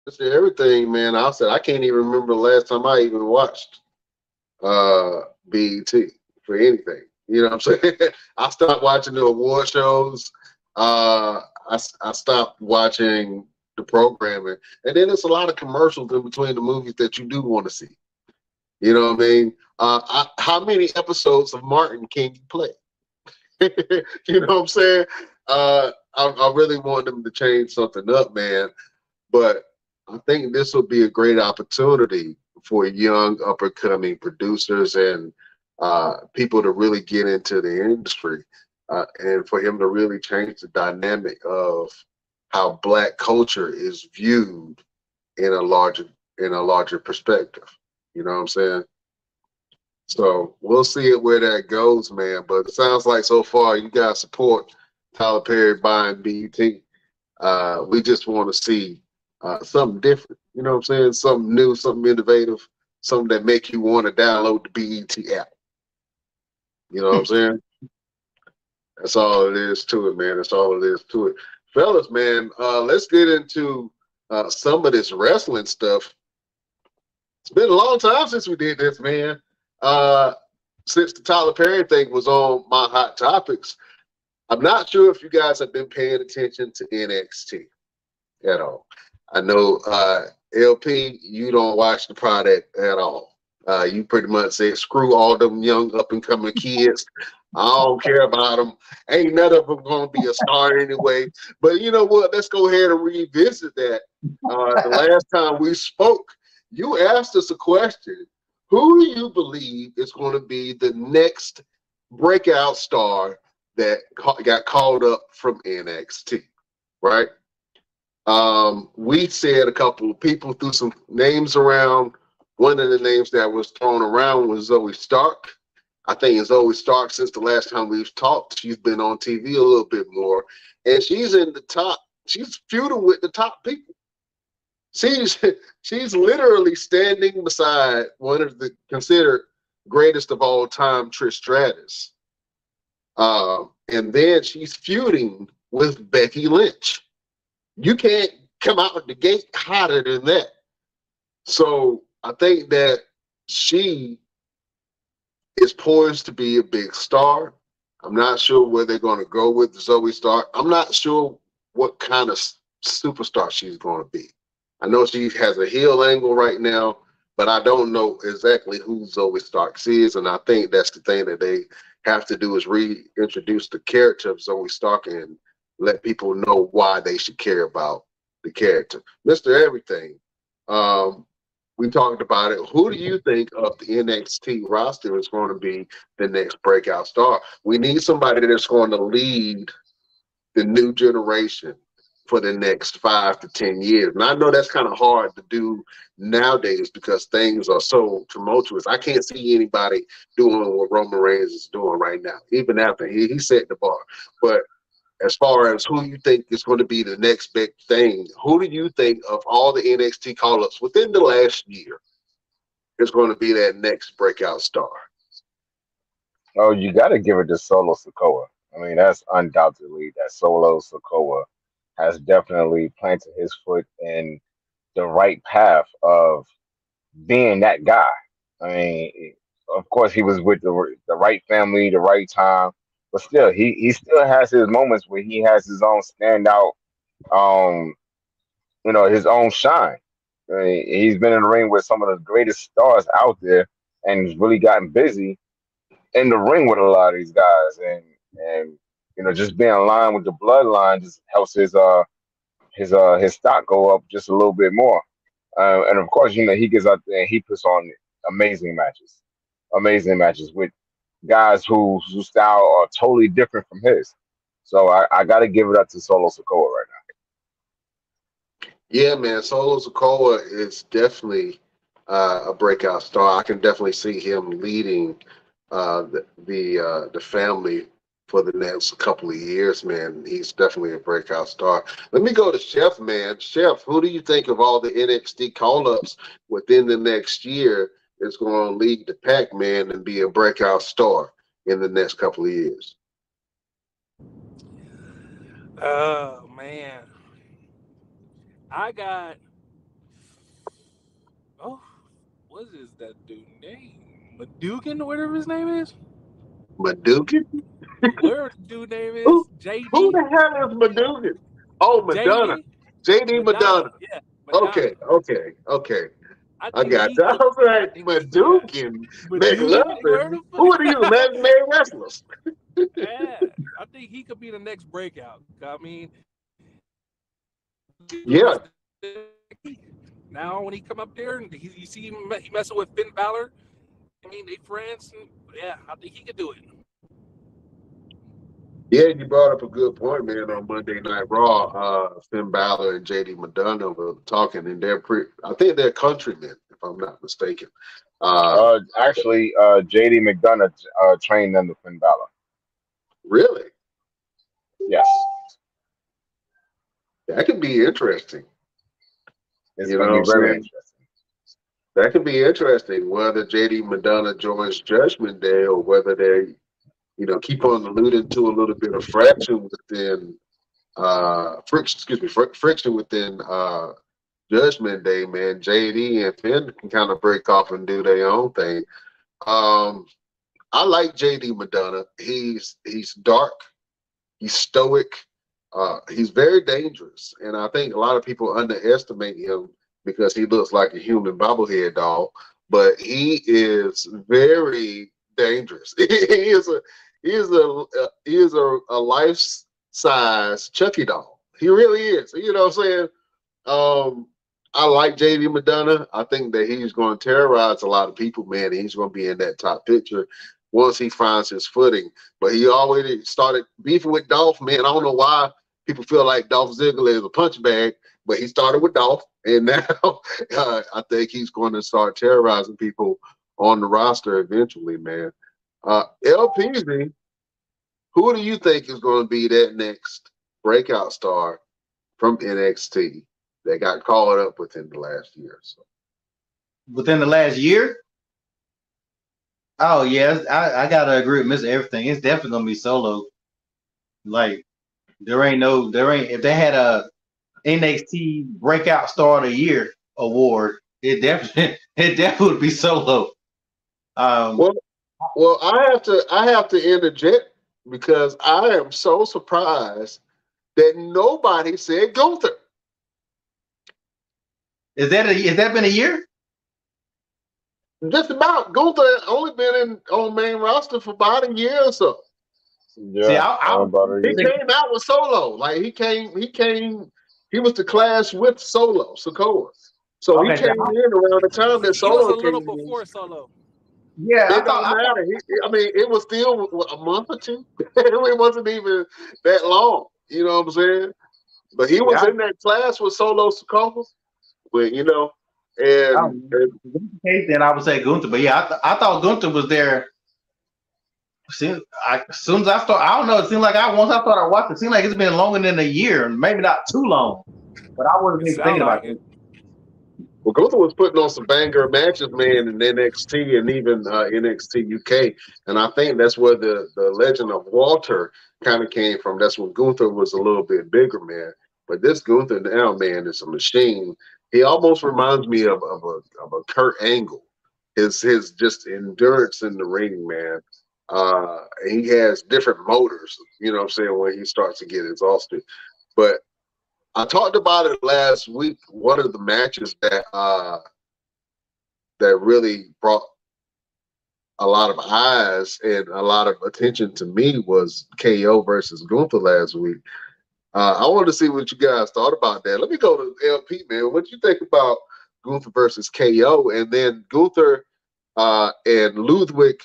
Mr. Everything, man. I said I can't even remember the last time I even watched BET for anything. You know what I'm saying? I stopped watching the award shows. I stopped watching the programming, and then there's a lot of commercials in between the movies that you do want to see. You know what I mean? How many episodes of Martin can you play? You know what I'm saying? I really want them to change something up, man. But I think this will be a great opportunity for young, up and coming producers and people to really get into the industry, and for him to really change the dynamic of how Black culture is viewed in a larger perspective. You know what I'm saying? So we'll see it where that goes, man. But it sounds like so far you guys support Tyler Perry buying BET. We just want to see something different. You know what I'm saying? Something new, something innovative, something that make you want to download the BET app. You know what I'm saying? That's all it is to it, man. That's all it is to it. Fellas, man, let's get into some of this wrestling stuff. It's been a long time since we did this, man. Uh, since the Tyler Perry thing was on my hot topics, I'm not sure if you guys have been paying attention to NXT at all. I know LP, you don't watch the product at all. You pretty much say screw all them young up and coming kids. I don't care about them. Ain't none of them gonna be a star anyway. But you know what? Let's go ahead and revisit that. The last time we spoke, you asked us a question. Who do you believe is going to be the next breakout star that got called up from NXT? Right? We said a couple of people threw some names around. One of the names that was thrown around was Zoe Stark. I think Zoe Stark, since the last time we've talked, she's been on TV a little bit more, and she's in the top. She's feuding with the top people. She's she's literally standing beside one of the considered greatest of all time, Trish Stratus, and then she's feuding with Becky Lynch. You can't come out of the gate hotter than that. So I think that she is poised to be a big star. I'm not sure where they're going to go with Zoe Stark. I'm not sure what kind of superstar she's going to be. I know she has a heel angle right now, but I don't know exactly who Zoe Stark is. And I think that's the thing that they have to do is reintroduce the character of Zoe Stark and let people know why they should care about the character. Mr. Everything, um, we talked about it. Who do you think of the NXT roster is going to be the next breakout star? We need somebody that's going to lead the new generation for the next 5 to 10 years. And I know that's kind of hard to do nowadays because things are so tumultuous. I can't see anybody doing what Roman Reigns is doing right now, even after he set the bar. But as far as who you think is going to be the next big thing, who do you think of all the NXT call ups within the last year is going to be that next breakout star? Oh, you got to give it to Solo Sokoa. I mean, that's undoubtedly that Solo Sokoa has definitely planted his foot in the right path of being that guy. I mean, of course, he was with the right family, the right time, but still, he still has his moments where he has his own standout, um, his own shine. I mean, he's been in the ring with some of the greatest stars out there, and he's really gotten busy in the ring with a lot of these guys, and just being in line with the bloodline just helps his stock go up just a little bit more. And of course, he gets out there and he puts on amazing matches with guys whose style are totally different from his. So I got to give it up to Solo Sokoa right Yeah, man, Solo Sikoa is definitely a breakout star. I can definitely see him leading the family for the next couple of years, man. He's definitely a breakout star. Let me go to Chef, man. Chef, who do you think of all the NXT call ups within the next year is going to lead the pack, man, and be a breakout star in the next couple of years? Oh man, I got Oh, what is that dude name? Madugan, whatever his name is. Madugan? Whatever the dude name Who is, who JD, the hell is Madugan? Oh, Madonna. JD, JD Madonna. Madonna. Yeah, Madonna. Okay. I I think got he you. I could. was I like, think he, yeah, Madugan, Madugan. You heard McLovin. him? Who are you, imaginary wrestlers? Yeah, I think he could be the next breakout. I mean, Yeah, now when he come up there and you see him, he messing with Finn Balor. I mean, they friends. And, yeah, I think he could do it. yeah, you brought up a good point, man. On Monday Night Raw, Finn Balor and JD Madonna were talking, and I think they're countrymen, if I'm not mistaken. Uh, Actually, JD McDonough trained under Finn Balor. really, Yes, that could be interesting. it's You know going to what be I'm very saying? interesting. That could be interesting, whether JD Madonna joins Judgment Day or whether they, keep on alluding to a little bit of fraction within friction within Judgment Day, man. JD and Finn can kind of break off and do their own thing. Um, I like JD Madonna. He's dark, he's stoic, he's very dangerous, and I think a lot of people underestimate him because he looks like a human bobblehead doll, but he is very dangerous. He is a life size Chucky doll. He really is. You know what I'm saying? I like JD Madonna. I think that he's going to terrorize a lot of people, man. He's going to be in that top picture once he finds his footing. But he already started beefing with Dolph, man. I don't know why people feel like Dolph Ziggler is a punch bag, but he started with Dolph, and now I think he's going to start terrorizing people on the roster eventually, man. LPZ, who do you think is going to be that next breakout star from NXT that got called up within the last year or so? Within the last year? Oh yeah, I gotta agree with Mr. Everything. It's definitely gonna be Solo. Like there ain't if they had a NXT Breakout Star of the Year award, it definitely would be Solo. Well, I have to interject because I am so surprised that nobody said Gunther. Is that been a year? Just about. Gunther only been on main roster for about a year or so. Yeah, See, he came out with Solo. Like he was the clash with Solo Sikoa. So he came in around the time that Solo was a little came before in. Solo. Yeah, It don't matter. It was still a month or two. It wasn't even that long. You know what I'm saying? But he was in that class with Solo Sikoa. But then I would say Gunther. But yeah, I thought Gunther was there. As soon as I start, I don't know. It seemed like once I started watching, it seemed like it's been longer than a year, maybe not too long. But I wasn't even thinking about it. Well, Gunther was putting on some banger matches, man, in NXT and even NXT UK, and I think that's where the legend of Walter kind of came from. That's when Gunther was a little bit bigger, man. But this Gunther now, man, is a machine. He almost reminds me of a Kurt Angle. His just endurance in the ring, man. He has different motors, you know what I'm saying, when he starts to get exhausted. But I talked about it last week. One of the matches that really brought a lot of eyes and a lot of attention to me was KO versus Gunther last week. I wanted to see what you guys thought about that. Let me go to LP, man. What do you think about Gunther versus KO? And then Gunther and Ludwig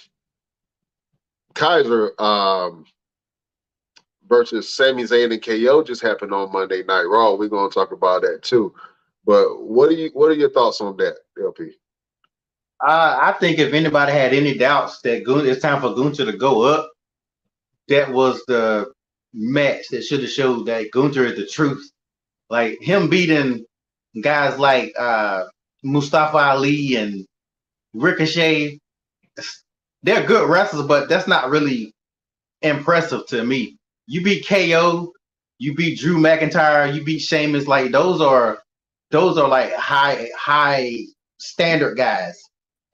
Kaiser versus Sami Zayn and KO just happened on Monday Night Raw. We're going to talk about that too. But what are your thoughts on that, LP? I think if anybody had any doubts that it's time for Gunther to go up, that was the match that should have showed that Gunther is the truth. Like him beating guys like Mustafa Ali and Ricochet, they're good wrestlers, but that's not really impressive to me. You beat KO, you beat Drew McIntyre, you beat Sheamus. Like those are like high standard guys.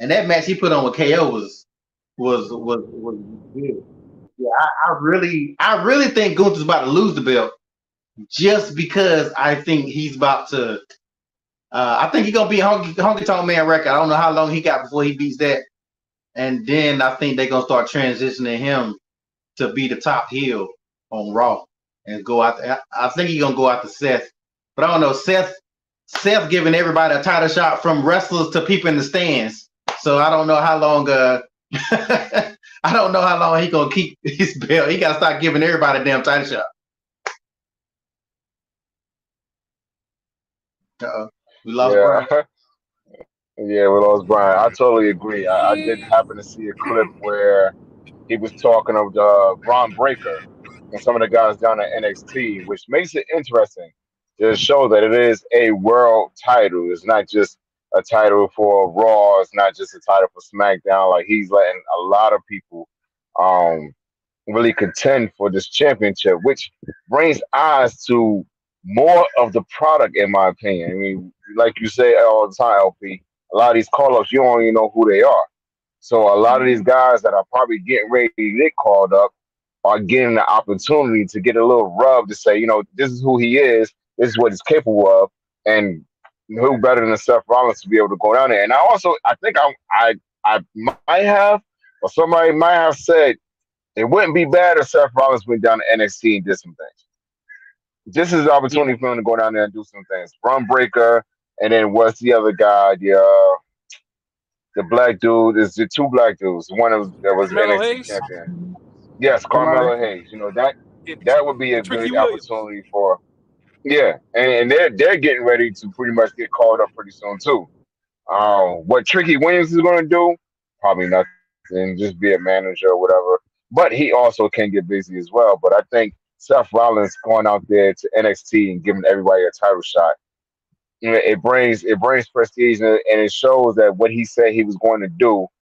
And that match he put on with KO was good. Yeah, I really think Gunther's about to lose the belt just because I think he's about to. I think he's gonna be Honky Tonk Man record. I don't know how long he got before he beats that, and then I think they're gonna start transitioning him to be the top heel on Raw and go out. I think he's gonna go after Seth, but I don't know. Seth giving everybody a title shot from wrestlers to people in the stands. So I don't know how long. I don't know how long he gonna keep his belt. He gotta start giving everybody a damn title shot. We lost Brian. Yeah, we lost Brian. I totally agree. I did happen to see a clip where he was talking of Braun Breaker and some of the guys down at NXT, which makes it interesting to show that it is a world title. It's not just a title for Raw. It's not just a title for SmackDown. Like, he's letting a lot of people really contend for this championship, which brings eyes to more of the product, in my opinion. I mean, like you say all the time, LP, a lot of these call-ups, you don't even know who they are. So a lot of these guys that are probably getting ready to get called up are getting the opportunity to get a little rub to say, you know, this is who he is, this is what he's capable of, and who better than Seth Rollins to be able to go down there. And I think I might have, or somebody might have said, it wouldn't be bad if Seth Rollins went down to NXT and did some things. This is an opportunity for him to go down there and do some things. Braun Breaker, and then what's the other guy? The black dude. Is the two black dudes. One that was Carmelo NXT Hayes? champion. Yes, Carmelo Hayes. You know, that would be a Tricky good Williams. opportunity for. Yeah, and they're getting ready to pretty much get called up pretty soon too. What Tricky Williams is going to do? Probably nothing. Just be a manager or whatever. But he also can get busy as well. But I think Seth Rollins going out there to NXT and giving everybody a title shot, you know, it brings prestige, and it shows that what he said he was going to do,